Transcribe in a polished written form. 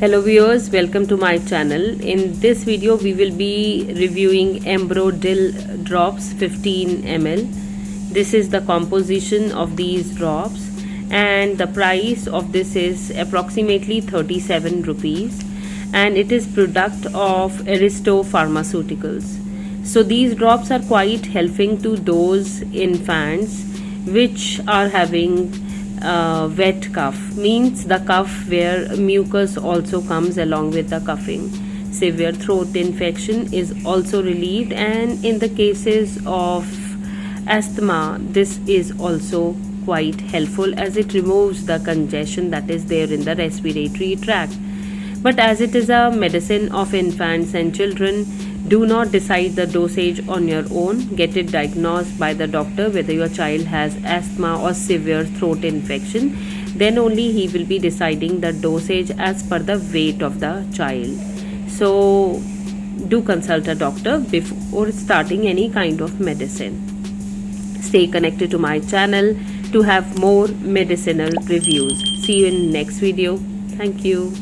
Hello viewers, welcome to my channel. In this video we will be reviewing Ambrodil Drops 15 ml. This is the composition of these drops and the price of this is approximately 37 rupees and it is product of Aristo Pharmaceuticals. So these drops are quite helping to those infants which are having wet cough, means the cough where mucus also comes along with the coughing. Severe throat infection is also relieved, and in the cases of asthma this is also quite helpful as it removes the congestion that is there in the respiratory tract. But as it is a medicine of infants and children, do not decide the dosage on your own. Get it diagnosed by the doctor whether your child has asthma or severe throat infection. Then only he will be deciding the dosage as per the weight of the child. So do consult a doctor before starting any kind of medicine. Stay connected to my channel to have more medicinal reviews. See you in next video. Thank you.